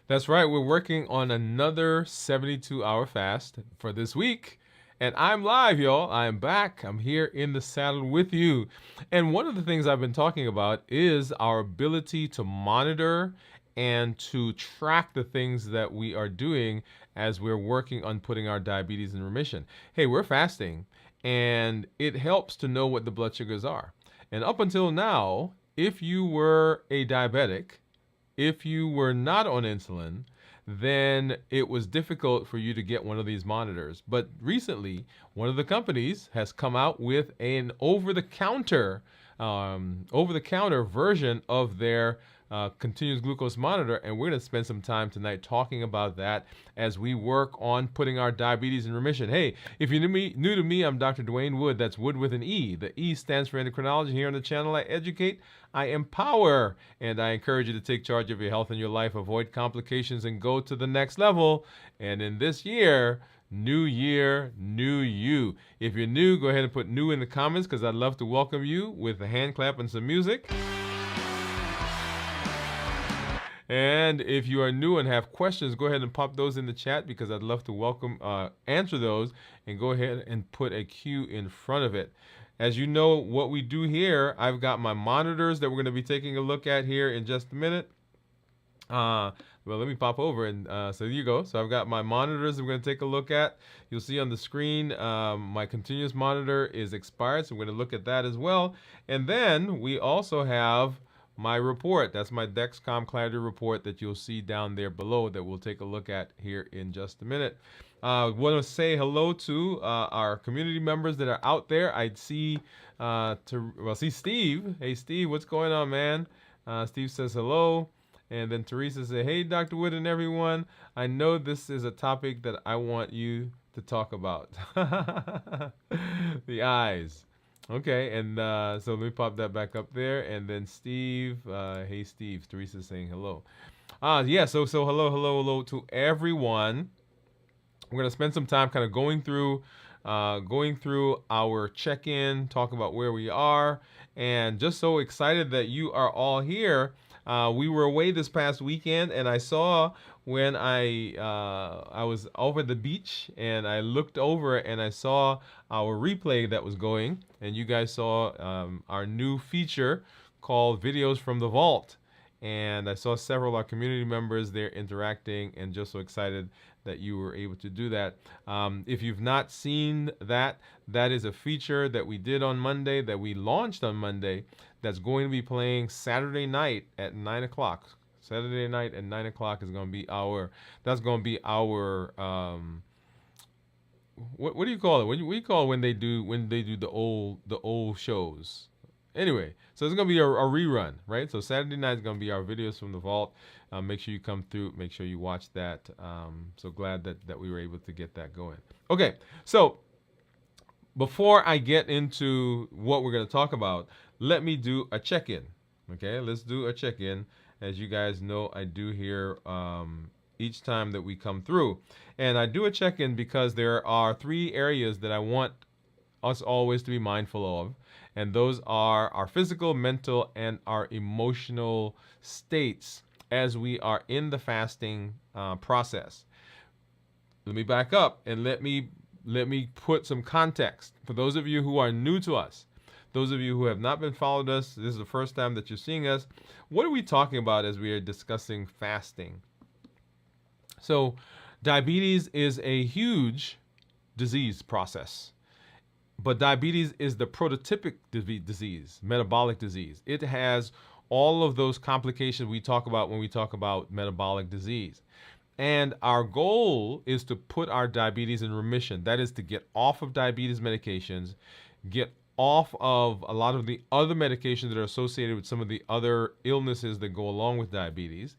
That's right. We're working on another 72-hour fast for this week. And I'm live, y'all. I'm back. I'm here in the saddle with you. And one of the things I've been talking about is our ability to monitor and to track the things that we are doing as we're working on putting our diabetes in remission. Hey, we're fasting, and it helps to know what the blood sugars are. And up until now, if you were a diabetic, if you were not on insulin, then it was difficult for you to get one of these monitors. But recently, one of the companies has come out with an over-the-counter version of their continuous glucose monitor, and we're going to spend some time tonight talking about that as we work on putting our diabetes in remission. Hey, if you're new to me, I'm Dr. Dwain Woode. That's Wood with an E. The E stands for endocrinology. Here on the channel, I educate, I empower, and I encourage you to take charge of your health and your life, avoid complications, and go to the next level. And in this year, new year, new you. If you're new, go ahead and put new in the comments because I'd love to welcome you with a hand clap and some music. And if you are new and have questions, go ahead and pop those in the chat because I'd love to answer those, and go ahead and put a Q in front of it. As you know, what we do here, I've got my monitors that we're going to be taking a look at here in just a minute. Well, let me pop over, and so there you go. So I've got my monitors that we're going to take a look at. You'll see on the screen my continuous monitor is expired, so we're going to look at that as well. And then we also have my report. That's my Dexcom Clarity report that you'll see down there below that we'll take a look at here in just a minute. Want to say hello to our community members that are out there. I see Steve. Hey, Steve, what's going on, man? Steve says hello. And then Teresa said, hey, Dr. Wood and everyone. I know this is a topic that I want you to talk about. The eyes. Okay, and so let me pop that back up there. And then Steve, hey, Steve. Teresa's saying hello. Yeah, so hello to everyone. We're going to spend some time kind of going through our check-in, talk about where we are, and just so excited that you are all here. We were away this past weekend, and I saw when I was over at the beach, and I looked over and I saw our replay that was going, and you guys saw our new feature called Videos from the Vault. And I saw several of our community members there interacting, and just so excited that you were able to do that. If you've not seen that, that is a feature that we did on Monday, that we launched on Monday, that's going to be playing Saturday night at 9 o'clock. Saturday night at 9 o'clock is going to be that's going to be our, what do you call it? What do you call it when they do the old shows? Anyway, so it's going to be a rerun, right? So Saturday night is going to be our Videos from the Vault. Make sure you come through. Make sure you watch that. So glad that we were able to get that going. Okay, so before I get into what we're going to talk about, let me do a check-in. Okay, let's do a check-in. As you guys know, I do here each time that we come through. And I do a check-in because there are 3 areas that I want us always to be mindful of. And those are our physical, mental, and our emotional states as we are in the fasting process. Let me back up and let me put some context. For those of you who are new to us, those of you who have not been followed us, this is the first time that you're seeing us. What are we talking about as we are discussing fasting? So diabetes is a huge disease process. But diabetes is the prototypic disease, metabolic disease. It has all of those complications we talk about when we talk about metabolic disease. And our goal is to put our diabetes in remission. That is to get off of diabetes medications, get off of a lot of the other medications that are associated with some of the other illnesses that go along with diabetes,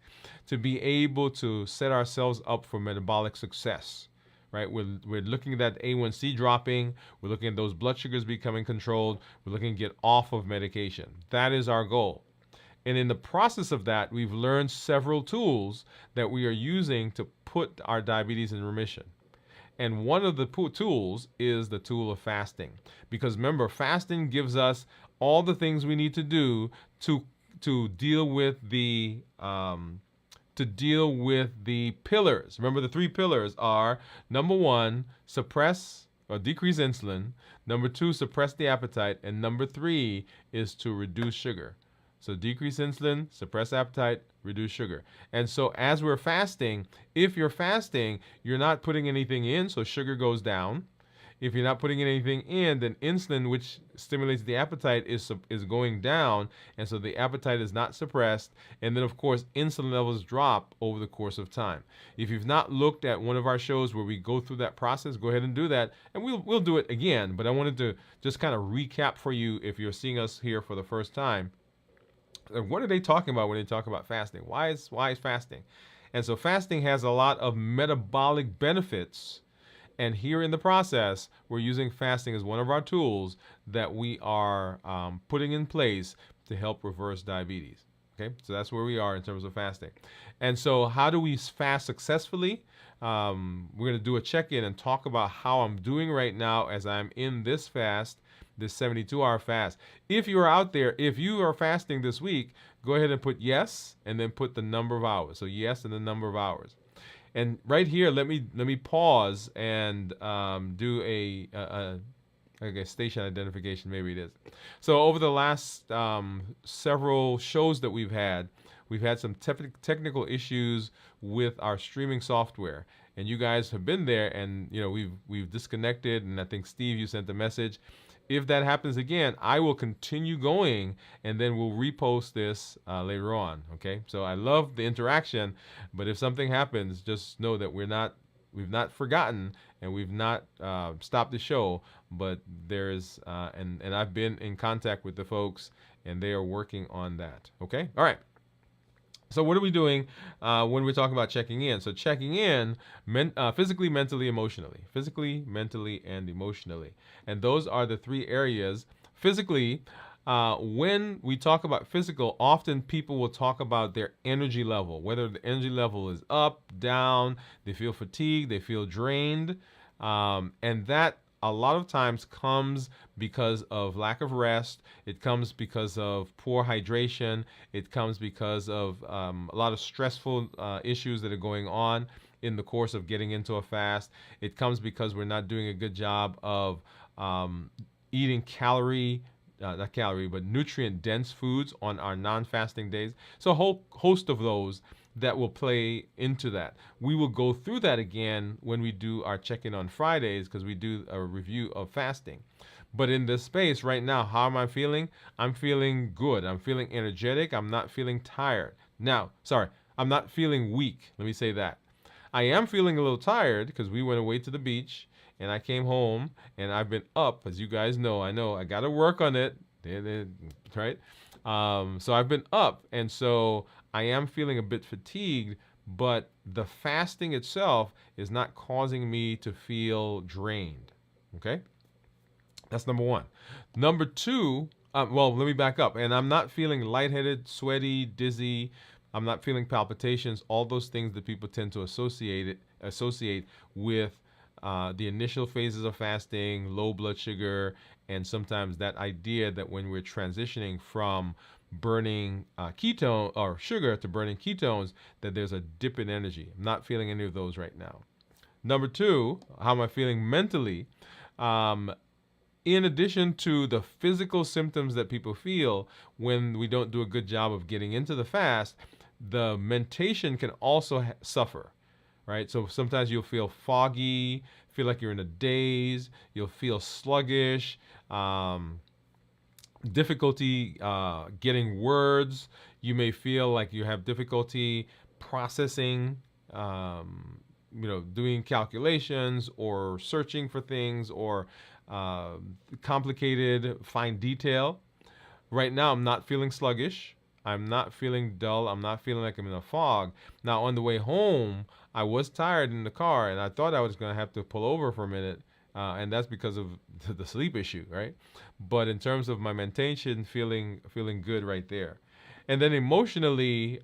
to be able to set ourselves up for metabolic success. Right, we're looking at that A1C dropping. We're looking at those blood sugars becoming controlled. We're looking to get off of medication. That is our goal. And in the process of that, we've learned several tools that we are using to put our diabetes in remission. And one of the tools is the tool of fasting. Because remember, fasting gives us all the things we need to do to deal with the to deal with the pillars. Remember, the 3 pillars are: number 1, suppress or decrease insulin; number 2, suppress the appetite; and number 3 is to reduce sugar. So decrease insulin, suppress appetite, reduce sugar. And so as we're fasting, if you're fasting, you're not putting anything in, so sugar goes down. If you're not putting anything in, then insulin, which stimulates the appetite, is going down, and so the appetite is not suppressed. And then, of course, insulin levels drop over the course of time. If you've not looked at one of our shows where we go through that process, go ahead and do that, and we'll do it again. But I wanted to just kind of recap for you if you're seeing us here for the first time. What are they talking about when they talk about fasting? Why is fasting? And so fasting has a lot of metabolic benefits. And here in the process, we're using fasting as one of our tools that we are putting in place to help reverse diabetes. Okay, so that's where we are in terms of fasting. And so how do we fast successfully? We're going to do a check-in and talk about how I'm doing right now as I'm in this fast, this 72-hour fast. If you are out there, if you are fasting this week, go ahead and put yes, and then put the number of hours. So yes and the number of hours. And right here, let me pause and do I guess station identification, maybe it is. So over the last several shows that we've had some technical issues with our streaming software, and you guys have been there, and we've disconnected, and I think Steve, you sent a message. If that happens again, I will continue going, and then we'll repost this later on. Okay, so I love the interaction, but if something happens, just know that we've not forgotten, and we've not stopped the show. But there's and I've been in contact with the folks, and they are working on that. Okay, all right. So what are we doing when we're talking about checking in? So checking in physically, mentally, emotionally. Physically, mentally, and emotionally. And those are the 3 areas. Physically, when we talk about physical, often people will talk about their energy level, whether the energy level is up, down, they feel fatigued, they feel drained. And that a lot of times comes because of lack of rest. It comes because of poor hydration. It comes because of a lot of stressful issues that are going on in the course of getting into a fast. It comes because we're not doing a good job of eating nutrient-dense foods on our non-fasting days. So a whole host of those that will play into that. We will go through that again when we do our check-in on Fridays, because we do a review of fasting. But in this space right now, how am I feeling? I'm feeling good. I'm feeling energetic. I'm not feeling tired. I'm not feeling weak. Let me say that. I am feeling a little tired because we went away to the beach, and I came home, and I've been up, as you guys know. I got to work on it, right? So I've been up, and so I am feeling a bit fatigued, but the fasting itself is not causing me to feel drained. Okay? That's number 1. Number 2, let me back up. And I'm not feeling lightheaded, sweaty, dizzy. I'm not feeling palpitations, all those things that people tend to associate with the initial phases of fasting, low blood sugar, and sometimes that idea that when we're transitioning from burning ketone or sugar to burning ketones, that there's a dip in energy. I'm not feeling any of those right now. Number 2, how am I feeling mentally? In addition to the physical symptoms that people feel when we don't do a good job of getting into the fast, the mentation can also suffer, right? So sometimes you'll feel foggy, feel like you're in a daze, you'll feel sluggish, difficulty getting words. You may feel like you have difficulty processing, doing calculations or searching for things, or complicated fine detail. Right now, I'm not feeling sluggish. I'm not feeling dull. I'm not feeling like I'm in a fog. Now, on the way home, I was tired in the car, and I thought I was going to have to pull over for a minute, and that's because of the sleep issue, right? But in terms of my mentation, feeling good right there. And then emotionally,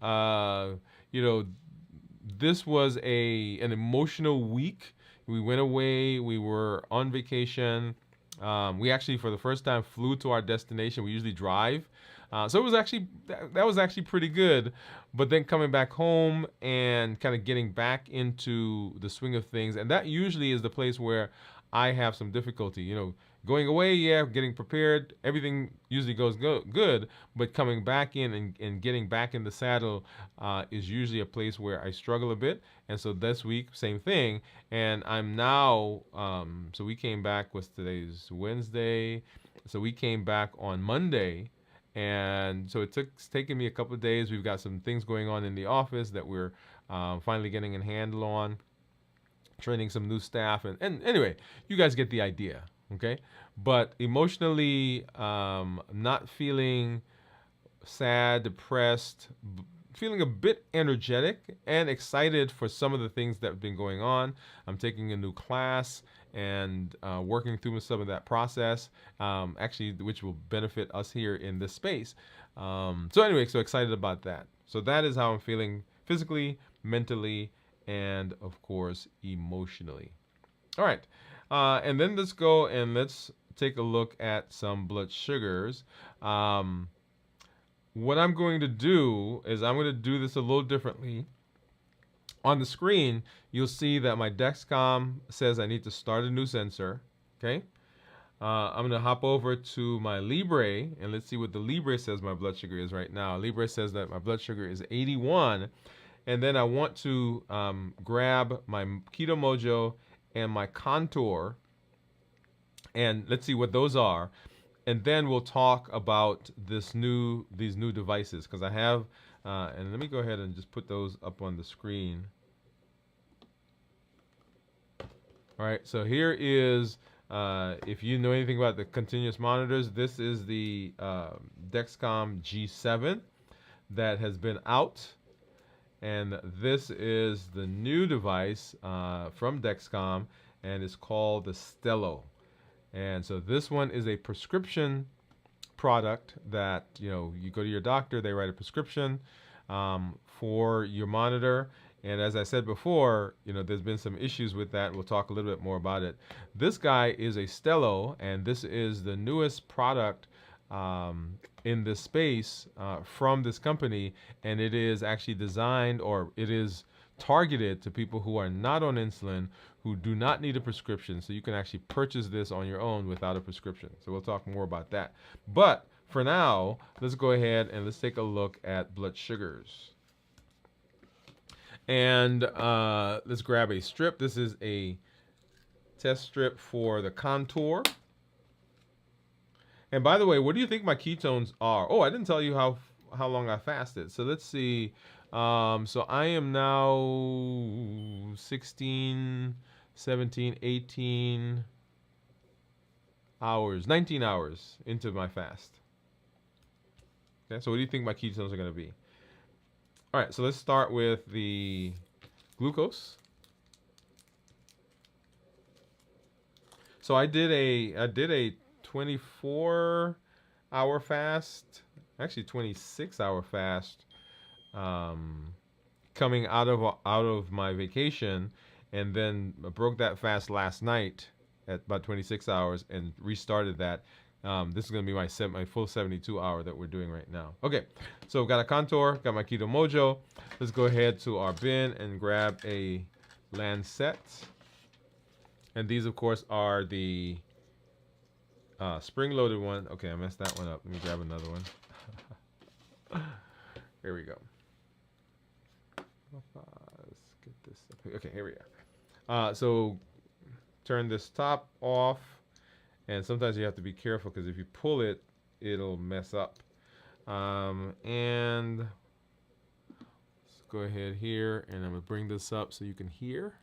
this was an emotional week. We went away. We were on vacation. We actually, for the first time, flew to our destination. We usually drive. So it was actually that was actually pretty good. But then coming back home and kind of getting back into the swing of things, and that usually is the place where I have some difficulty. Going away, yeah, getting prepared, everything usually goes good, but coming back in and getting back in the saddle is usually a place where I struggle a bit. And so this week, same thing. And I'm now, so we came back, today's Wednesday. So we came back on Monday. And so it's taken me a couple of days. We've got some things going on in the office that we're finally getting a handle on, training some new staff. And anyway, you guys get the idea. Okay, but emotionally, not feeling sad, depressed, feeling a bit energetic and excited for some of the things that have been going on. I'm taking a new class and working through some of that process, actually, which will benefit us here in this space. So anyway, so excited about that. So that is how I'm feeling physically, mentally, and of course, emotionally. All right. And then let's go and let's take a look at some blood sugars. What I'm going to do is I'm going to do this a little differently. On the screen, you'll see that my Dexcom says I need to start a new sensor. Okay. I'm going to hop over to my Libre, and let's see what the Libre says my blood sugar is right now. Libre says that my blood sugar is 81. And then I want to grab my Keto Mojo and my Contour, and let's see what those are, and then we'll talk about these new devices, because I have and let me go ahead and just put those up on the screen. All right, so here is if you know anything about the continuous monitors, this is the Dexcom G7 that has been out. And this is the new device from Dexcom, and it's called the Stelo. And so this one is a prescription product that, you go to your doctor, they write a prescription for your monitor. And as I said before, there's been some issues with that. We'll talk a little bit more about it. This guy is a Stelo, and this is the newest product in this space from this company, and it is actually designed, or it is targeted to people who are not on insulin, who do not need a prescription. So you can actually purchase this on your own without a prescription. So we'll talk more about that. But for now, let's go ahead and let's take a look at blood sugars. And let's grab a strip. This is a test strip for the Contour. And by the way, what do you think my ketones are? Oh, I didn't tell you how long I fasted. So let's see. So I am now 16, 17, 18 hours, 19 hours into my fast. Okay, so what do you think my ketones are going to be? All right, so let's start with the glucose. So I did a 24-hour fast, actually 26-hour fast, coming out of my vacation, and then I broke that fast last night at about 26 hours and restarted that. This is going to be my full 72-hour that we're doing right now. Okay, so I've got a Contour, got my Keto Mojo. Let's go ahead to our bin and grab a Lancet. And these, of course, are the spring-loaded one. Okay, I messed that one up. Let me grab another one. Here we go. Let's get this up here. Okay, here we go. So turn this top off, and sometimes you have to be careful because if you pull it, it'll mess up. And let's go ahead here, and I'm gonna bring this up so you can hear.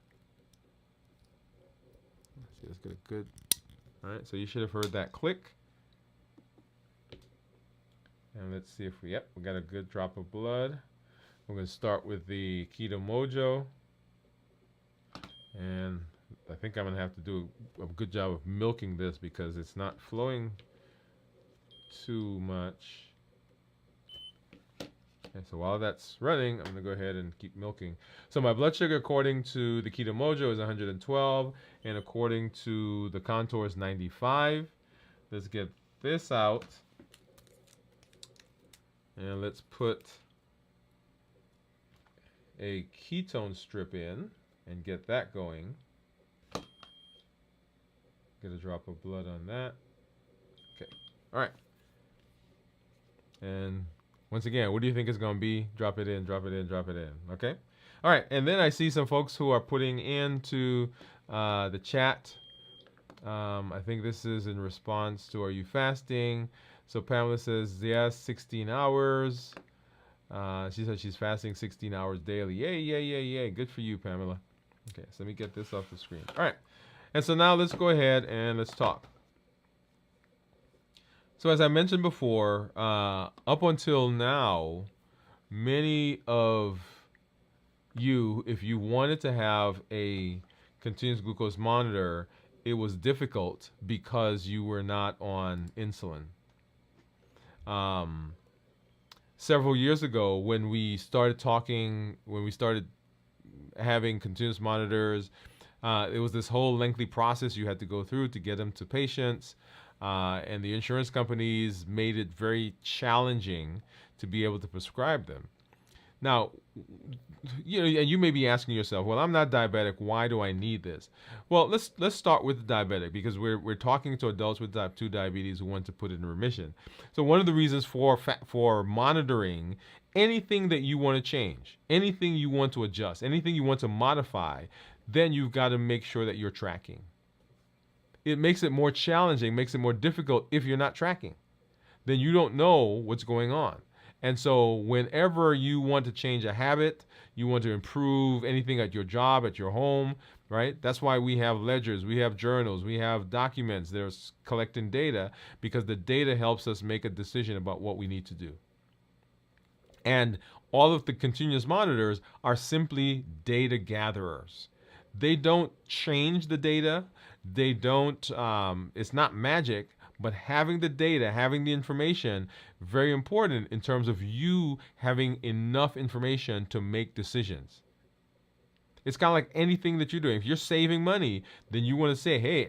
Let's see, let's get a good. All right, so you should have heard that click. And let's see if we got a good drop of blood. We're going to start with the Keto Mojo. And I think I'm going to have to do a good job of milking this because it's not flowing too much. Okay, so while that's running, I'm going to go ahead and keep milking. So my blood sugar according to the Keto Mojo is 112, and according to the Contour is 95. Let's get this out. And let's put a ketone strip in and get that going. Get a drop of blood on that. Okay. All right. And once again, what do you think it's going to be? Drop it in, drop it in, drop it in. Okay. All right. And then I see some folks who are putting into the chat. I think this is in response to, are you fasting? So Pamela says, yes, 16 hours. She said she's fasting 16 hours daily. Yay, yay, yay, yay. Good for you, Pamela. Okay, so let me get this off the screen. All right. And so now let's go ahead and let's talk. So as I mentioned before, up until now, many of you, if you wanted to have a continuous glucose monitor, it was difficult because you were not on insulin. Several years ago, when we started having continuous monitors, it was this whole lengthy process you had to go through to get them to patients, and the insurance companies made it very challenging to be able to prescribe them. Now, and you may be asking yourself, well, I'm not diabetic. Why do I need this? Well, let's start with the diabetic, because we're talking to adults with type 2 diabetes who want to put it in remission. So one of the reasons for monitoring anything that you want to change, anything you want to adjust, anything you want to modify, then you've got to make sure that you're tracking. It makes it more challenging, makes it more difficult if you're not tracking. Then you don't know what's going on. And so whenever you want to change a habit, you want to improve anything at your job, at your home, right? That's why we have ledgers, we have journals, we have documents that are collecting data, because the data helps us make a decision about what we need to do. And all of the continuous monitors are simply data gatherers. They don't change the data. They don't, it's not magic. But having the data, having the information, very important in terms of you having enough information to make decisions. It's kind of like anything that you're doing. If you're saving money, then you want to say, hey,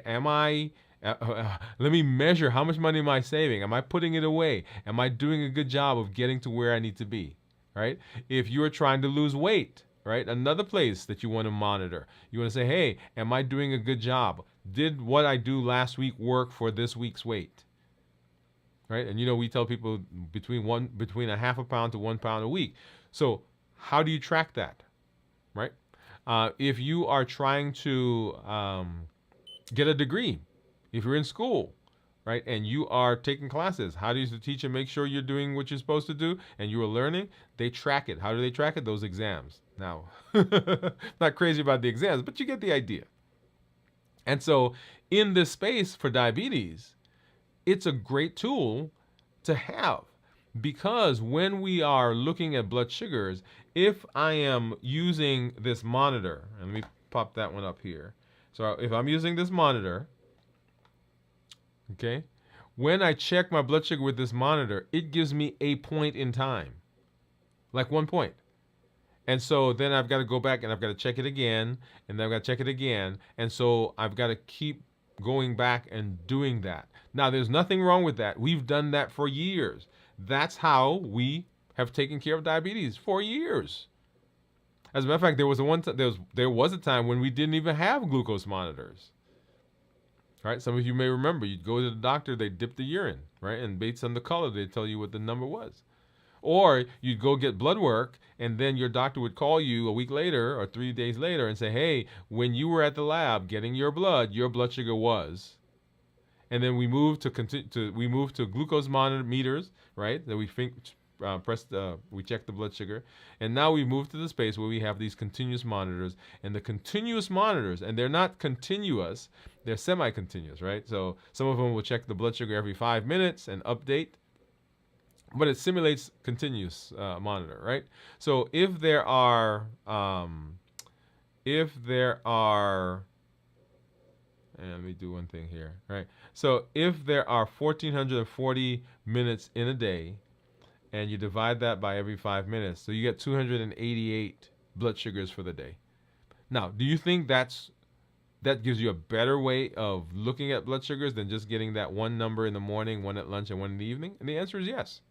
let me measure how much money am I saving? Am I putting it away? Am I doing a good job of getting to where I need to be, right? If you're trying to lose weight, right? Another place that you want to monitor. You want to say, hey, am I doing a good job? Did what I do last week work for this week's weight? Right? And we tell people between a half a pound to 1 pound a week. So how do you track that? Right? If you are trying to get a degree, if you're in school, right, and you are taking classes, how does the teacher make sure you're doing what you're supposed to do and you are learning? They track it. How do they track it? Those exams. Now, not crazy about the exams, but you get the idea. And so in this space for diabetes, it's a great tool to have, because when we are looking at blood sugars, if I am using this monitor, and let me pop that one up here. So if I'm using this monitor, okay, when I check my blood sugar with this monitor, it gives me a point in time, like 1 point. And so then I've got to go back and I've got to check it again, and then I've got to check it again. And so I've got to keep going back and doing that. Now, there's nothing wrong with that. We've done that for years. That's how we have taken care of diabetes for years. As a matter of fact, there was a time when we didn't even have glucose monitors. Right? Some of you may remember, you'd go to the doctor, they dip the urine, right? And based on the color, they tell you what the number was. Or you'd go get blood work, and then your doctor would call you a week later or 3 days later and say, hey, when you were at the lab getting your blood sugar was. And then we moved to glucose monitor meters, right? That we we check the blood sugar. And now we move to the space where we have these continuous monitors. And the continuous monitors, and they're not continuous, they're semi-continuous, right? So some of them will check the blood sugar every 5 minutes and update. But it simulates continuous monitor, right? So if there are, and let me do one thing here, right? So if there are 1,440 minutes in a day, and you divide that by every 5 minutes, so you get 288 blood sugars for the day. Now, do you think that gives you a better way of looking at blood sugars than just getting that one number in the morning, one at lunch, and one in the evening? And the answer is yes.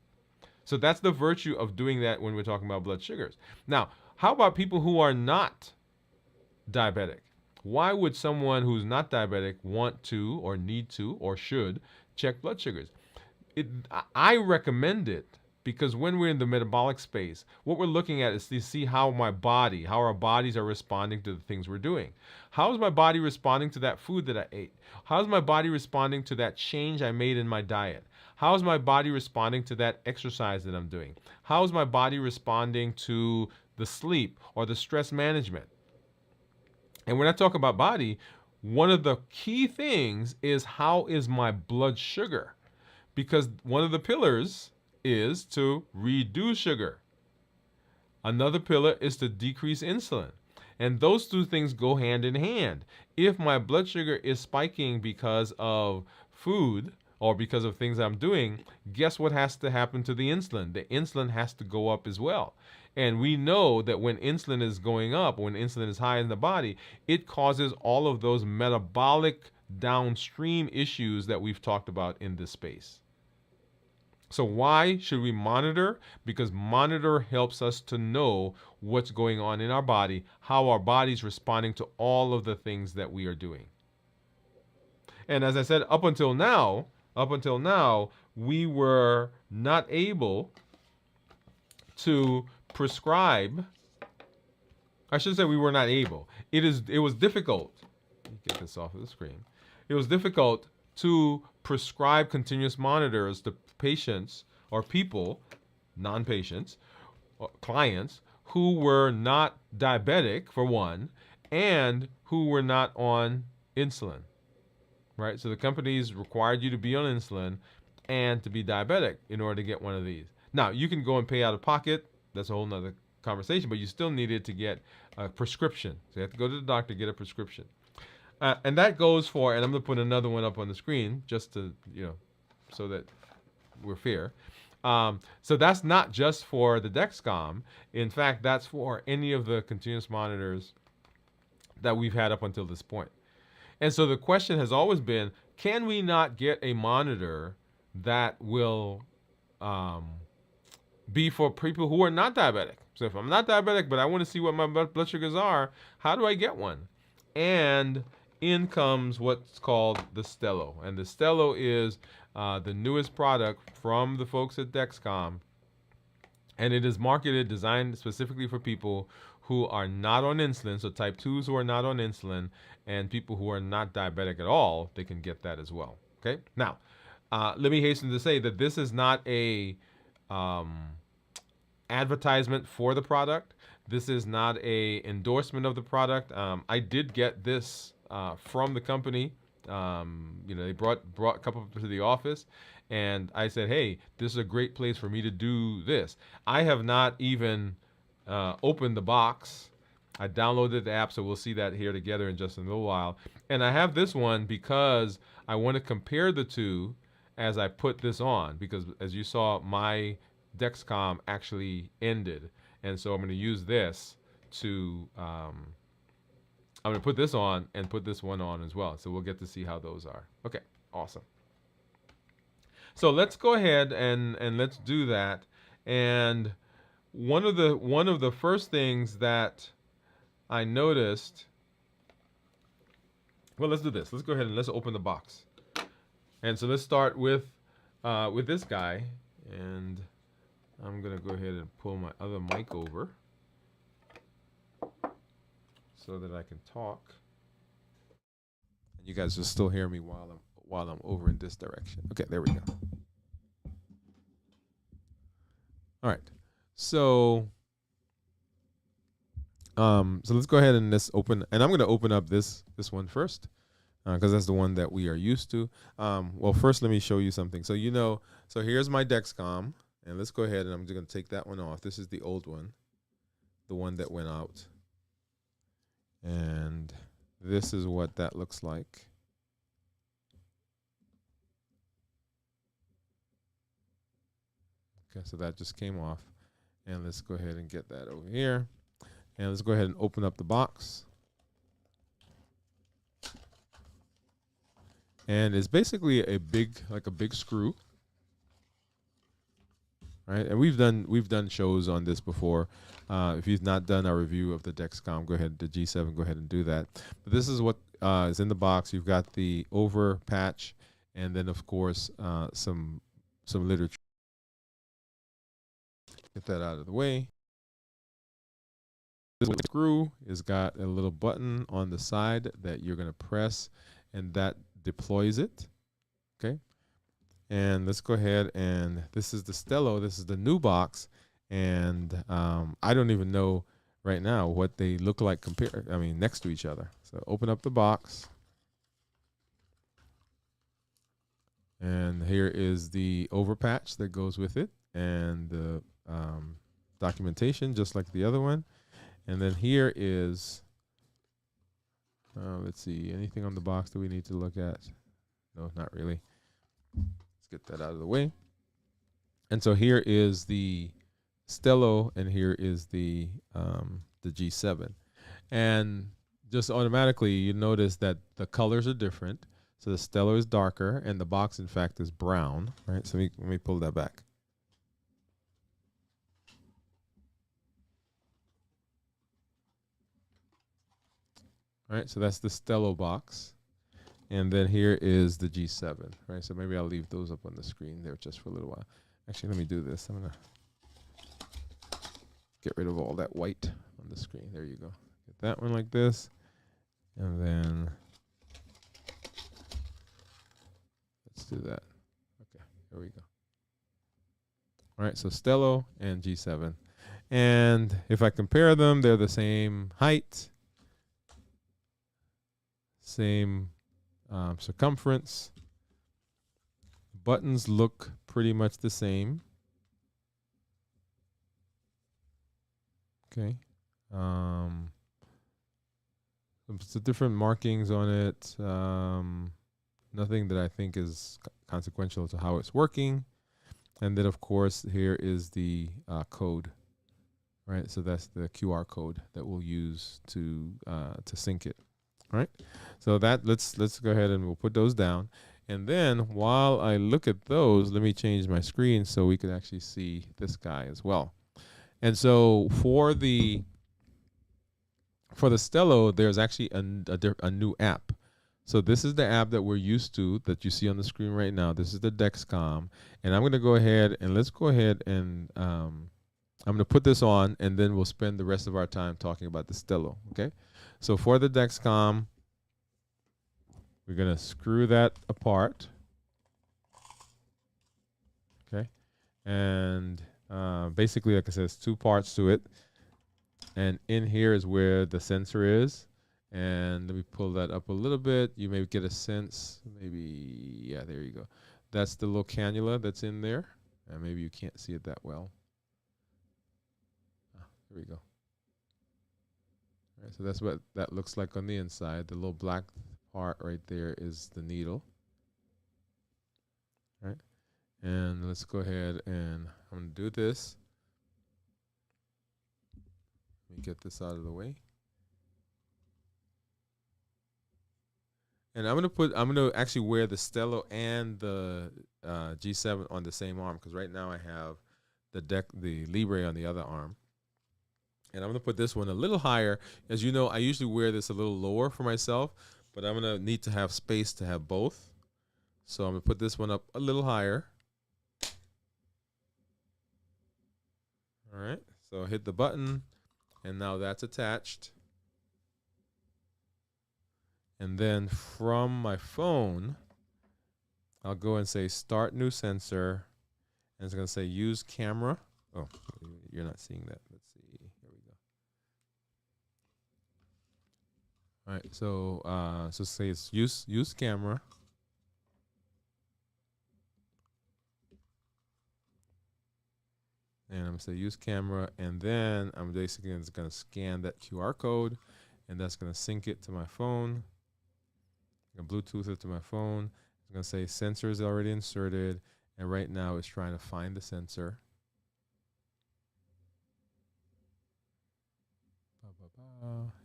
So that's the virtue of doing that when we're talking about blood sugars. Now, how about people who are not diabetic? Why would someone who's not diabetic want to or need to or should check blood sugars? I recommend it because when we're in the metabolic space, what we're looking at is to see how our bodies are responding to the things we're doing. How is my body responding to that food that I ate? How is my body responding to that change I made in my diet? How is my body responding to that exercise that I'm doing? How is my body responding to the sleep or the stress management? And when I talk about body, one of the key things is how is my blood sugar? Because one of the pillars is to reduce sugar. Another pillar is to decrease insulin. And those two things go hand in hand. If my blood sugar is spiking because of food or because of things I'm doing, guess what has to happen to the insulin? The insulin has to go up as well. And we know that when insulin is going up, when insulin is high in the body, it causes all of those metabolic downstream issues that we've talked about in this space. So why should we monitor? Because monitor helps us to know what's going on in our body, how our body's responding to all of the things that we are doing. And as I said, up until now, we were not able to prescribe. I should say we were not able. It was difficult. Let me get this off of the screen. It was difficult to prescribe continuous monitors to patients or people, non-patients, or clients who were not diabetic, for one, and who were not on insulin, right? So the companies required you to be on insulin and to be diabetic in order to get one of these. Now, you can go and pay out of pocket. That's a whole nother conversation, but you still needed to get a prescription. So you have to go to the doctor, get a prescription. And that goes for, and I'm going to put another one up on the screen just to, so that we're fair. So that's not just for the Dexcom. In fact, that's for any of the continuous monitors that we've had up until this point. And so the question has always been, can we not get a monitor that will be for people who are not diabetic? So if I'm not diabetic, but I want to see what my blood sugars are, how do I get one? And in comes what's called the Stelo. And the Stelo is the newest product from the folks at Dexcom. And it is marketed, designed specifically for people who are not on insulin, so type 2s who are not on insulin, and people who are not diabetic at all, they can get that as well. Okay? Now, let me hasten to say that this is not a advertisement for the product. This is not a endorsement of the product. I did get this from the company. They brought a couple to the office, and I said, hey, this is a great place for me to do this. I have not even opened the box. I downloaded the app, so we'll see that here together in just a little while. And I have this one because I want to compare the two as I put this on, because as you saw, my Dexcom actually ended. And so I'm going to use this to, I'm going to put this on and put this one on as well. So we'll get to see how those are. Okay, awesome. So let's go ahead and let's do that. And one of the first things that I noticed, well, let's do this. Let's go ahead and let's open the box. And so let's start with this guy, and I'm gonna go ahead and pull my other mic over so that I can talk. And you guys will still hear me while I'm over in this direction. Okay, there we go. All right. So let's go ahead and let's open, and I'm going to open up this one first because that's the one that we are used to. Well, first let me show you something. So so here's my Dexcom, and let's go ahead and I'm just going to take that one off. This is the old one, the one that went out, and this is what that looks like. Okay, so that just came off, and let's go ahead and get that over here. And let's go ahead and open up the box. And it's basically a big screw. right? And we've done shows on this before. If you've not done our review of the Dexcom, go ahead, the G7, go ahead and do that. But this is what is in the box. You've got the over patch, and then of course some literature. Get that out of the way. This screw has got a little button on the side that you're going to press, and that deploys it. Okay. And let's go ahead, and this is the Stelo. This is the new box, and I don't even know right now what they look like next to each other. So open up the box, and here is the overpatch that goes with it, and the documentation just like the other one. And then here is, let's see, anything on the box that we need to look at? No, not really. Let's get that out of the way. And so here is the Stelo, and here is the G7. And just automatically, you notice that the colors are different. So the Stelo is darker, and the box, in fact, is brown. Right. So let me pull that back. All right, so that's the Stelo box. And then here is the G7, right? So maybe I'll leave those up on the screen there just for a little while. Actually, let me do this. I'm going to get rid of all that white on the screen. There you go. Get that one like this. And then let's do that. Okay, there we go. All right, so Stelo and G7. And if I compare them, they're the same height, same circumference. Buttons look pretty much the same. Okay. Some different markings on it. Nothing that I think is consequential to how it's working. And then, of course, here is the code. Right. So that's the QR code that we'll use to sync it. All right, so let's go ahead and we'll put those down. And then while I look at those, let me change my screen so we can actually see this guy as well. And so for the Stelo, there's actually a new app. So this is the app that we're used to, that you see on the screen right now. This is the Dexcom. And I'm going to go ahead and let's go ahead and I'm going to put this on, and then we'll spend the rest of our time talking about the Stelo, okay? So for the Dexcom, we're going to screw that apart, okay? And basically, like I said, it's two parts to it. And in here is where the sensor is. And let me pull that up a little bit. You may get a sense, maybe, yeah, there you go. That's the little cannula that's in there. And maybe you can't see it that well. There we go. All right, so that's what that looks like on the inside. The little black part right there is the needle. All right, and let's go ahead and I'm going to do this. Let me get this out of the way. And I'm going to actually wear the Stelo and the G7 on the same arm, because right now I have the Libre on the other arm. And I'm going to put this one a little higher. As you know, I usually wear this a little lower for myself, but I'm going to need to have space to have both. So I'm going to put this one up a little higher. All right. So hit the button, and now that's attached. And then from my phone, I'll go and say start new sensor. And it's going to say use camera. Oh, you're not seeing that. Let's see. Here we go. All right. So say it's use camera. And I'm going to say use camera. And then I'm basically going to scan that QR code. And that's going to sync it to my phone. I'm going to Bluetooth it to my phone. I'm going to say sensor is already inserted. And right now it's trying to find the sensor.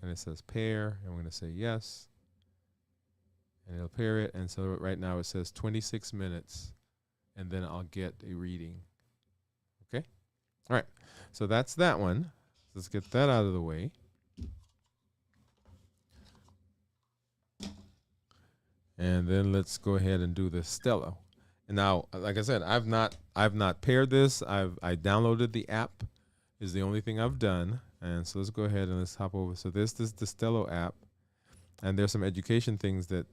And it says pair. And I'm going to say yes. And it'll pair it. And so right now it says 26 minutes. And then I'll get a reading. Okay. All right, so that's that one. Let's get that out of the way. And then let's go ahead and do the Stelo. And now, like I said, I've not paired this. I downloaded the app. Is the only thing I've done. And so let's go ahead and let's hop over. So this is the Stelo app, and there's some education things that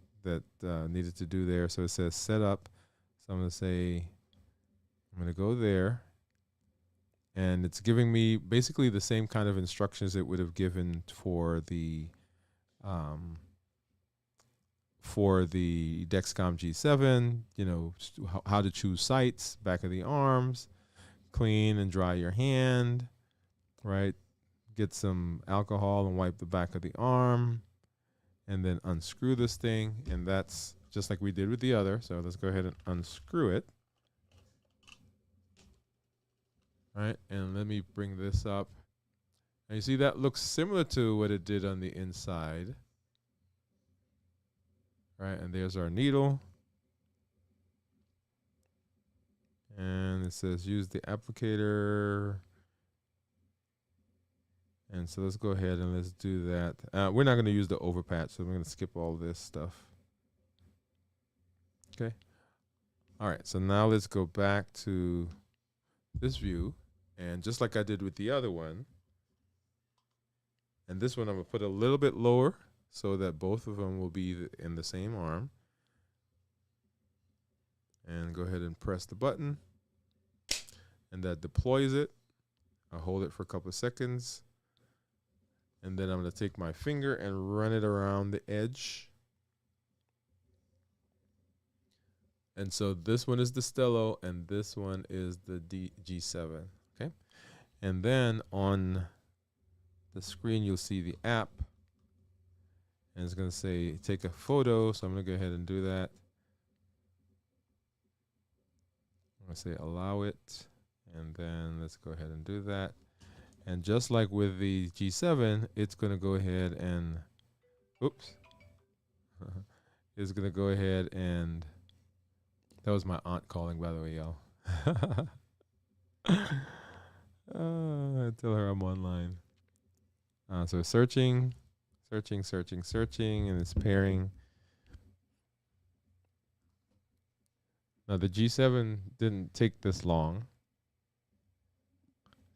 needed to do there. So it says set up. So I'm gonna say I'm gonna go there, and it's giving me basically the same kind of instructions it would have given for the Dexcom G7. You know, how to choose sites, back of the arms, clean and dry your hand, right? Get some alcohol and wipe the back of the arm, and then unscrew this thing. And that's just like we did with the other. So let's go ahead and unscrew it. All right, and let me bring this up. And you see that looks similar to what it did on the inside. Right, and there's our needle. And it says use the applicator. And so let's go ahead and let's do that. We're not going to use the overpatch, so we're going to skip all this stuff. Okay. All right, so now let's go back to this view. And just like I did with the other one, and this one I'm going to put a little bit lower so that both of them will be in the same arm. And go ahead and press the button. And that deploys it. I'll hold it for a couple of seconds. And then I'm going to take my finger and run it around the edge. And so this one is the Stelo, and this one is the G7. Okay. And then on the screen, you'll see the app. And it's going to say take a photo. So I'm going to go ahead and do that. I'm going to say allow it. And then let's go ahead and do that. And just like with the G7, it's going to go ahead and, oops. It's going to go ahead and, that was my aunt calling, by the way, y'all. I tell her I'm online. So searching, and it's pairing. Now the G7 didn't take this long,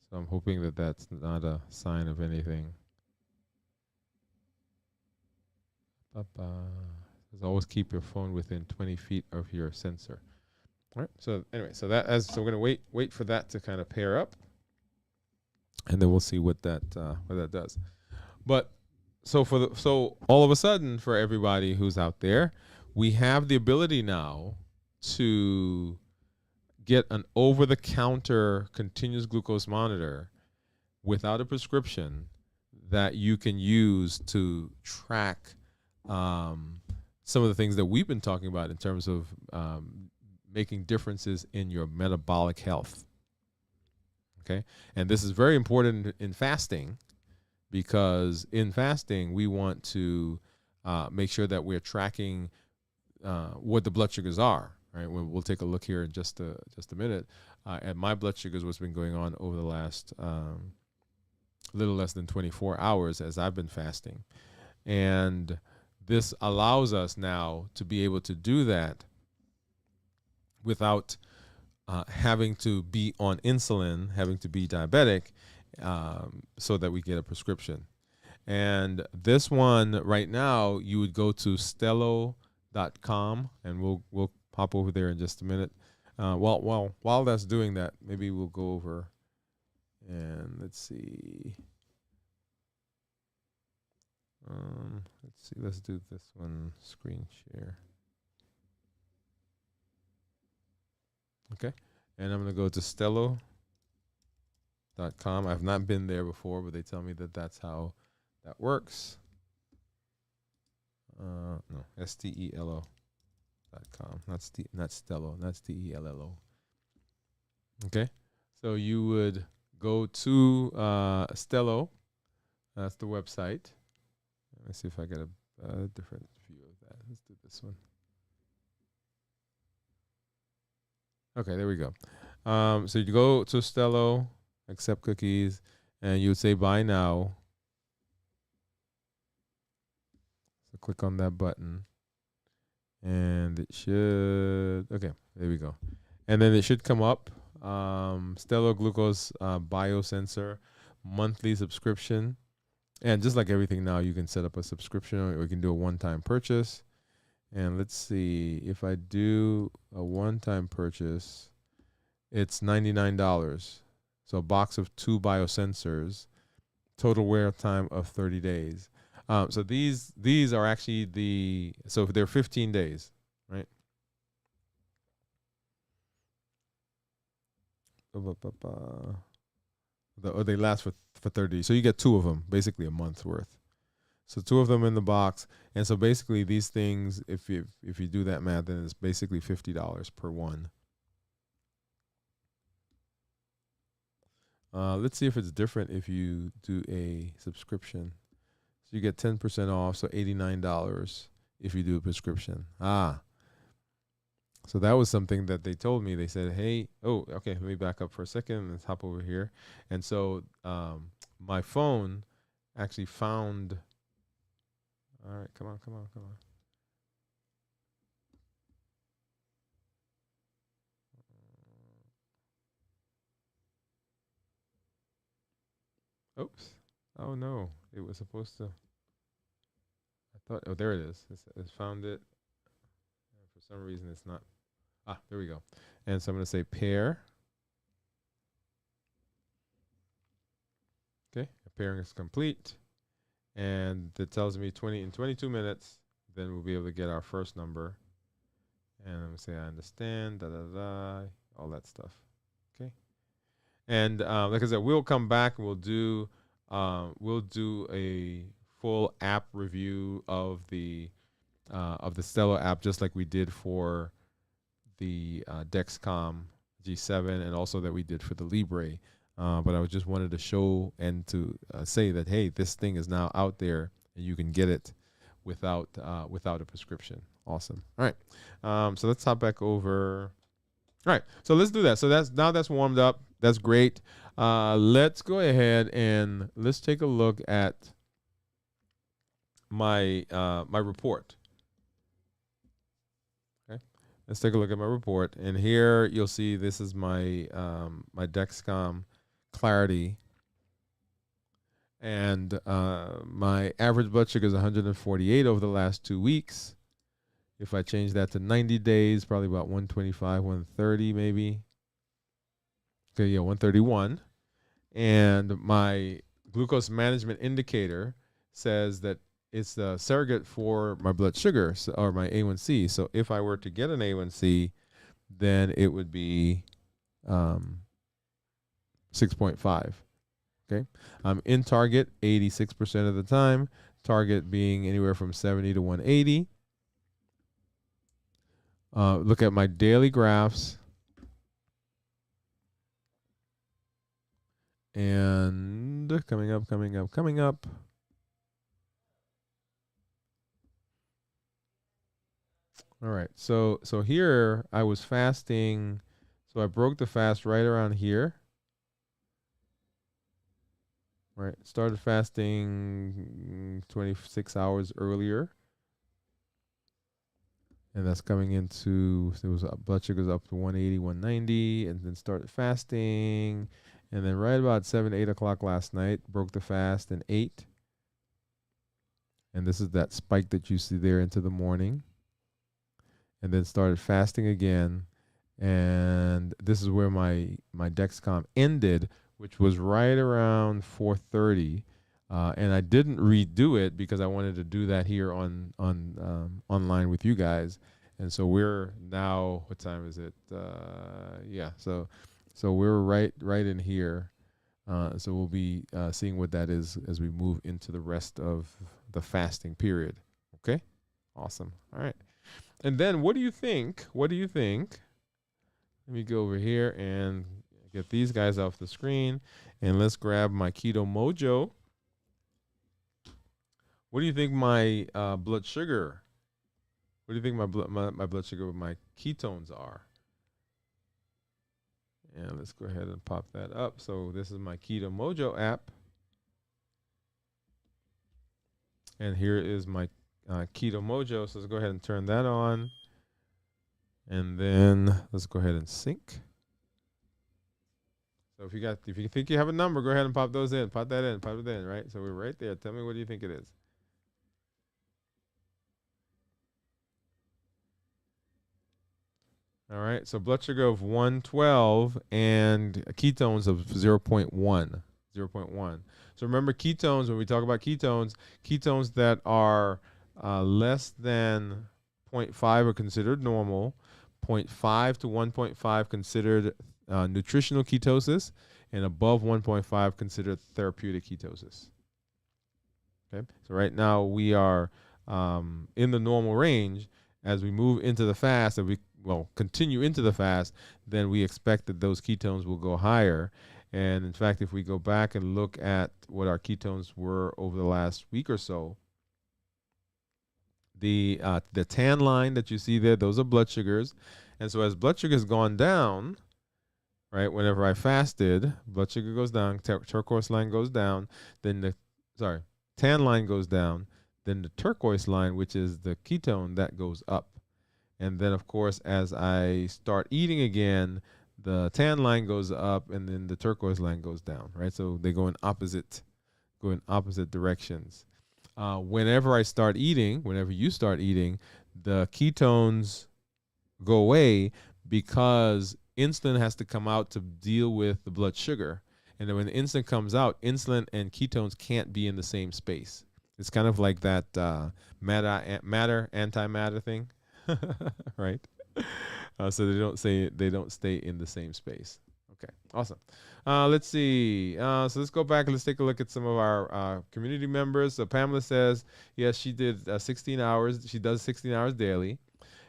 so I'm hoping that that's not a sign of anything. As always, keep your phone within 20 feet of your sensor. All right. So anyway, so we're gonna wait for that to kind of pair up, and then we'll see what that does. But so all of a sudden, for everybody who's out there, we have the ability now to get an over-the-counter continuous glucose monitor without a prescription that you can use to track some of the things that we've been talking about in terms of making differences in your metabolic health. Okay, and this is very important in fasting, because in fasting we want to make sure that we're tracking what the blood sugars are. Right, we'll take a look here in just a minute at my blood sugars, what's been going on over the last little less than 24 hours as I've been fasting. And this allows us now to be able to do that without having to be on insulin, having to be diabetic, so that we get a prescription. And this one right now, you would go to Stelo.com, and we'll pop over there in just a minute. While that's doing that, maybe we'll go over and let's see. Let's do this one, screen share. Okay, and I'm gonna go to Stelo.com. I've not been there before, but they tell me that that's how that works. No, Stelo.com. Not Stelo, not Stello. Okay, so you would go to Stelo. That's the website. Let's see if I get a different view of that. Let's do this one. Okay, there we go. So you go to Stelo, accept cookies, and you would say buy now. So click on that button, and it should, okay, there we go. And then it should come up, Stelo Glucose Biosensor monthly subscription. And just like everything now, you can set up a subscription or you can do a one-time purchase. And let's see, if I do a one-time purchase, it's $99. So a box of 2 biosensors, total wear time of 30 days. So these are actually so they're 15 days, right? They last for 30 days. So you get 2 of them, basically a month's worth. So 2 of them in the box. And so basically these things, if you do that math, then it's basically $50 per one. Let's see if it's different if you do a subscription. So you get 10% off, so $89 if you do a prescription. So that was something that they told me. They said, hey, oh, okay, let me back up for a second. Let's hop over here. And so my phone actually found, all right, come on. Oops. Oh, no. It was supposed to. I thought, oh, there it is. It's found it. For some reason, it's not. There we go. And so I'm going to say pair. Okay. Pairing is complete. And it tells me in 22 minutes, then we'll be able to get our first number. And I'm going to say, I understand, all that stuff. Okay. And like I said, we'll come back and we'll do a full app review of the Stelo app, just like we did for the Dexcom G7, and also that we did for the Libre. But I just wanted to show and to say that, hey, this thing is now out there and you can get it without a prescription. Awesome. All right. So let's hop back over. All right. So let's do that. So that's warmed up. That's great. Let's go ahead and let's take a look at my my report. Okay. Let's take a look at my report, and here you'll see this is my my Dexcom Clarity, and my average blood sugar is 148 over the last 2 weeks. If I change that to 90 days, probably about 125, 130 maybe. Okay, yeah, 131. And my glucose management indicator says that it's the surrogate for my blood sugar, or my A1C. So if I were to get an A1C, then it would be 6.5. Okay, I'm in target 86% of the time, target being anywhere from 70 to 180. Look at my daily graphs. And coming up. All right, so here I was fasting. So I broke the fast right around here. Right, started fasting 26 hours earlier. And that's coming into, so it was blood sugars up to 180, 190, and then started fasting. And then right about 7, 8 o'clock last night, broke the fast and ate. And this is that spike that you see there into the morning. And then started fasting again. And this is where my Dexcom ended, which was right around 4:30. And I didn't redo it because I wanted to do that here on online with you guys. And so we're now, what time is it? Yeah, so we're right in here. So we'll be seeing what that is as we move into the rest of the fasting period. Okay, awesome. All right, and then what do you think? Let me go over here and get these guys off the screen, and let's grab my Keto Mojo. What do you think my blood sugar? What do you think my blood sugar with my ketones are? And let's go ahead and pop that up. So this is my Keto Mojo app. And here is my Keto Mojo. So let's go ahead and turn that on. And then let's go ahead and sync. So if you think you have a number, go ahead and pop those in. Pop that in. Pop it in, right? So we're right there. Tell me, what do you think it is? All right. So blood sugar of 112 and ketones of 0.1. 0.1. So remember, ketones, when we talk about ketones, ketones that are less than 0.5 are considered normal, 0.5 to 1.5 considered nutritional ketosis, and above 1.5 considered therapeutic ketosis. Okay, so right now we are in the normal range. As we move into the fast, and we continue into the fast, then we expect that those ketones will go higher. And in fact, if we go back and look at what our ketones were over the last week or so, the tan line that you see there, those are blood sugars. And so as blood sugar has gone down, right, whenever I fasted, blood sugar goes down, turquoise line goes down, then tan line goes down, then the turquoise line, which is the ketone, that goes up. And then, of course, as I start eating again, the tan line goes up, and then the turquoise line goes down, right? So they go in opposite directions. Whenever you start eating, the ketones go away because insulin has to come out to deal with the blood sugar. And then when the insulin comes out, insulin and ketones can't be in the same space. It's kind of like that matter antimatter thing, right? So they don't stay in the same space. Okay, awesome. Let's see. So let's go back and let's take a look at some of our community members. So Pamela says, yes, she did 16 hours. She does 16 hours daily.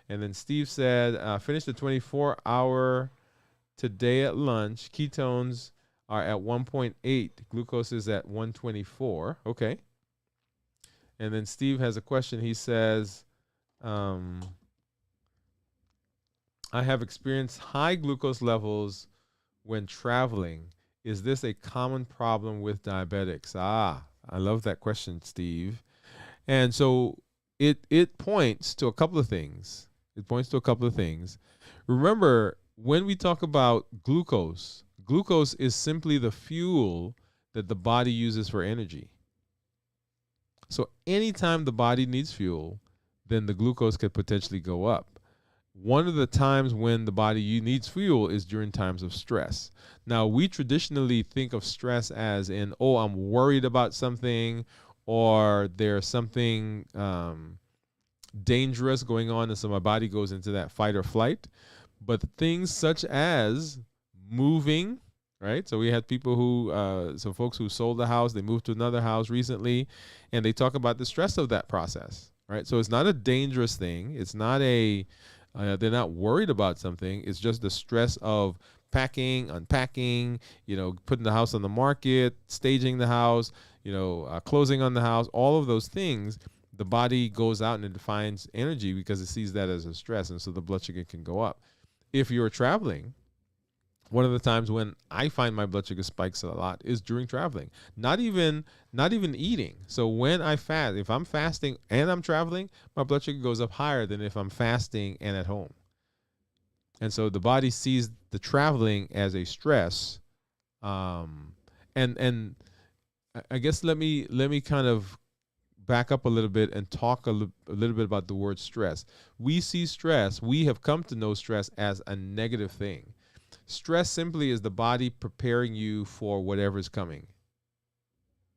And then Steve said, finished the 24-hour today at lunch. Ketones are at 1.8. Glucose is at 124. Okay. And then Steve has a question. He says, I have experienced high glucose levels when traveling. Is this a common problem with diabetics? I love that question, Steve. And so it points to a couple of things. Remember, when we talk about glucose is simply the fuel that the body uses for energy. So anytime the body needs fuel, then the glucose could potentially go up. One of the times when the body needs fuel is during times of stress. Now, we traditionally think of stress as in, I'm worried about something, or there's something dangerous going on, and so my body goes into that fight or flight. But things such as moving, right? So we had people who, some folks who sold the house, they moved to another house recently, and they talk about the stress of that process, right? So it's not a dangerous thing. It's not they're not worried about something. It's just the stress of packing, unpacking, putting the house on the market, staging the house, closing on the house, all of those things. The body goes out and it defines energy because it sees that as a stress, and so the blood sugar can go up. If you're traveling, one of the times when I find my blood sugar spikes a lot is during traveling. Not even eating. So when I fast, if I'm fasting and I'm traveling, my blood sugar goes up higher than if I'm fasting and at home. And so the body sees the traveling as a stress. And I guess let me kind of back up a little bit and talk a little bit about the word stress. We have come to know stress as a negative thing. Stress simply is the body preparing you for whatever is coming.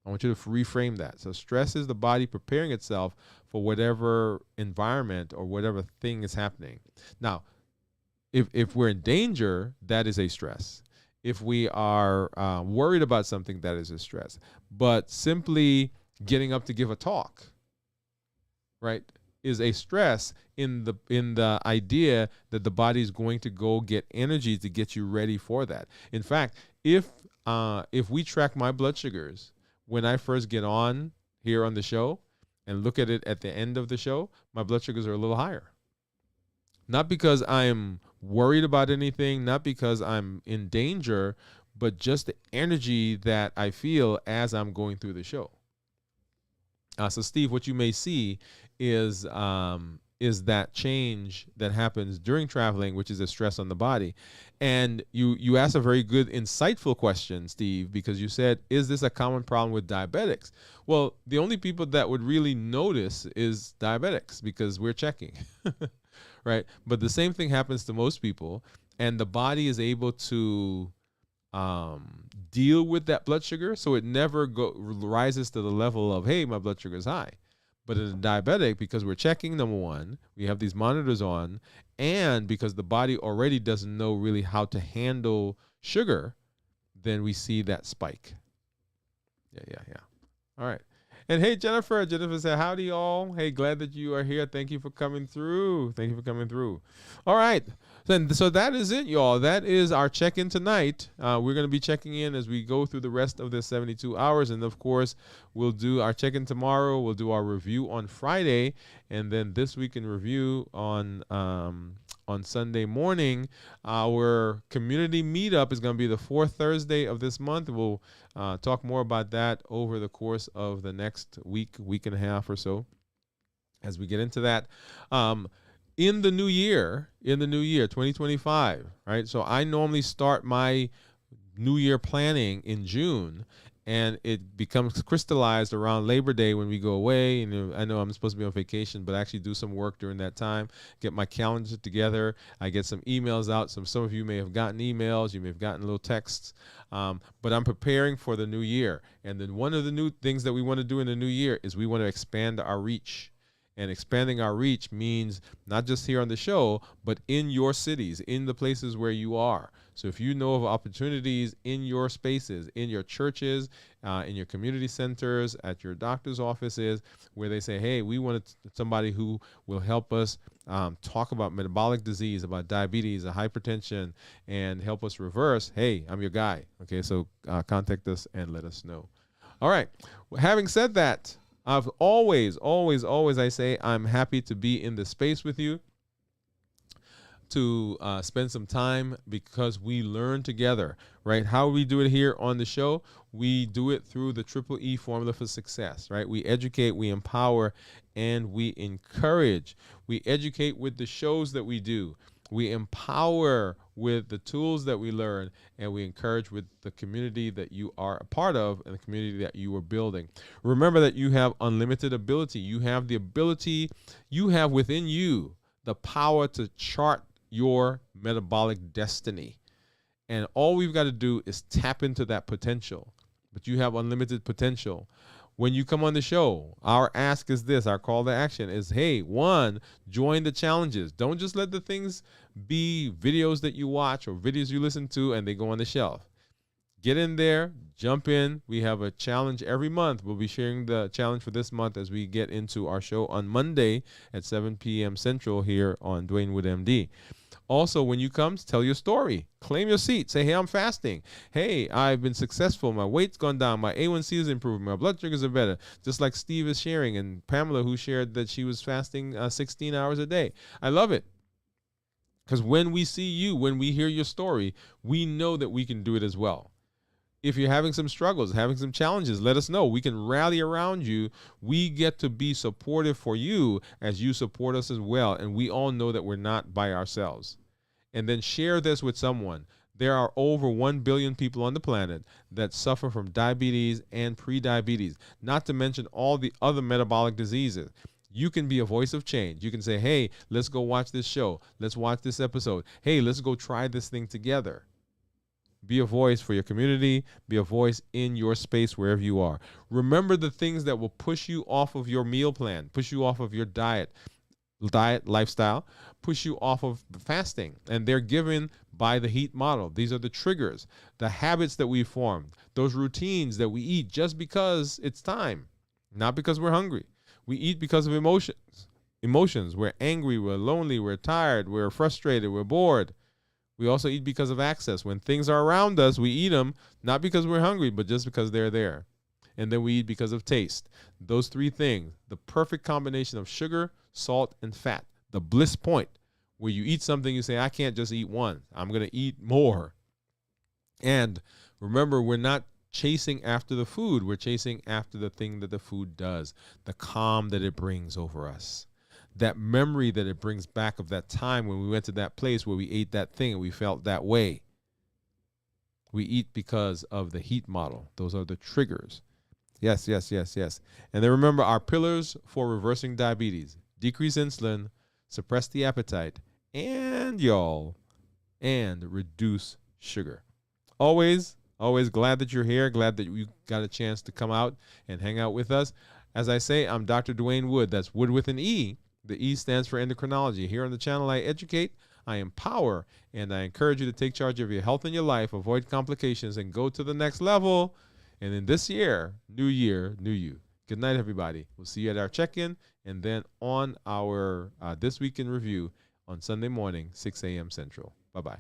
I want you to reframe that. So stress is the body preparing itself for whatever environment or whatever thing is happening. Now, if we're in danger, that is a stress. If we are worried about something, that is a stress. But simply getting up to give a talk, right, is a stress in the idea that the body is going to go get energy to get you ready for that. In fact, if we track my blood sugars when I first get on here on the show and look at it at the end of the show, my blood sugars are a little higher. Not because I'm worried about anything, not because I'm in danger, but just the energy that I feel as I'm going through the show. So Steve, what you may see is that change that happens during traveling, which is a stress on the body. And you asked a very good, insightful question, Steve, because you said, is this a common problem with diabetics? Well, the only people that would really notice is diabetics because we're checking, right? But the same thing happens to most people, and the body is able to deal with that blood sugar, so it never rises to the level of, hey, my blood sugar is high. But in a diabetic, because we're checking, number one, we have these monitors on, and because the body already doesn't know really how to handle sugar, then we see that spike. Yeah. All right. And hey, Jennifer said, howdy all. Hey, glad that you are here. Thank you for coming through. All right. So that is it, y'all. That is our check-in tonight. We're going to be checking in as we go through the rest of the 72 hours. And of course, we'll do our check-in tomorrow. We'll do our review on Friday. And then this week in review on Sunday morning. Our community meetup is going to be the fourth Thursday of this month. We'll talk more about that over the course of the next week and a half or so as we get into that. In the new year, 2025, right? So I normally start my New Year planning in June, and it becomes crystallized around Labor Day when we go away. And I know I'm supposed to be on vacation, but I actually do some work during that time, get my calendar together. I get some emails out. Some of you may have gotten emails. You may have gotten little texts. But I'm preparing for the new year. And then one of the new things that we want to do in the new year is we want to expand our reach. And expanding our reach means not just here on the show, but in your cities, in the places where you are. So if you know of opportunities in your spaces, in your churches, in your community centers, at your doctor's offices, where they say, hey, we want somebody who will help us talk about metabolic disease, about diabetes, hypertension, and help us reverse, hey, I'm your guy. Okay, so contact us and let us know. All right. Well, having said that, I've always, I say, I'm happy to be in this space with you, to spend some time, because we learn together, right? How we do it here on the show, we do it through the Triple E formula for success, right? We educate, we empower, and we encourage. We educate with the shows that we do. We empower with the tools that we learn, and we encourage with the community that you are a part of and the community that you are building. Remember that you have unlimited ability. You have the ability, you have within you the power to chart your metabolic destiny. And all we've got to do is tap into that potential. But you have unlimited potential. When you come on the show, our ask is this, our call to action is, hey, one, join the challenges. Don't just let the things be videos that you watch or videos you listen to and they go on the shelf. Get in there, jump in. We have a challenge every month. We'll be sharing the challenge for this month as we get into our show on Monday at 7 p.m. Central here on Dwain Woode, MD. Also, when you come, tell your story. Claim your seat. Say, hey, I'm fasting. Hey, I've been successful. My weight's gone down. My A1C is improving. My blood sugars are better. Just like Steve is sharing, and Pamela, who shared that she was fasting 16 hours a day. I love it. Because when we see you, when we hear your story, we know that we can do it as well. If you're having some struggles, having some challenges, let us know. We can rally around you. We get to be supportive for you as you support us as well. And we all know that we're not by ourselves. And then share this with someone. There are over 1 billion people on the planet that suffer from diabetes and prediabetes, not to mention all the other metabolic diseases. You can be a voice of change. You can say, hey, let's go watch this show. Let's watch this episode. Hey, let's go try this thing together. Be a voice for your community. Be a voice in your space wherever you are. Remember the things that will push you off of your meal plan, push you off of your diet lifestyle, push you off of fasting. And they're given by the HEAT model. These are the triggers, the habits that we formed, those routines that we eat just because it's time, not because we're hungry. We eat because of emotions. We're angry, we're lonely, we're tired, we're frustrated, we're bored. We also eat because of access. When things are around us, we eat them, not because we're hungry, but just because they're there. And then we eat because of taste. Those three things, the perfect combination of sugar, salt, and fat, the bliss point. where you eat something, you say, I can't just eat one. I'm going to eat more. And remember, we're not chasing after the food. We're chasing after the thing that the food does, the calm that it brings over us, that memory that it brings back of that time when we went to that place where we ate that thing and we felt that way. We eat because of the heat model. Those are the triggers. Yes, yes, yes, yes. And then remember our pillars for reversing diabetes: decrease insulin, suppress the appetite, and reduce sugar. Always glad that you're here. Glad that you got a chance to come out and hang out with us. As I say, I'm Dr. Dwain Woode. That's Wood with an E. The E stands for endocrinology. Here on the channel, I educate, I empower, and I encourage you to take charge of your health and your life, avoid complications, and go to the next level. And in this year, new you. Good night, everybody. We'll see you at our check-in and then on our This Week in Review on Sunday morning, 6 a.m. Central. Bye-bye.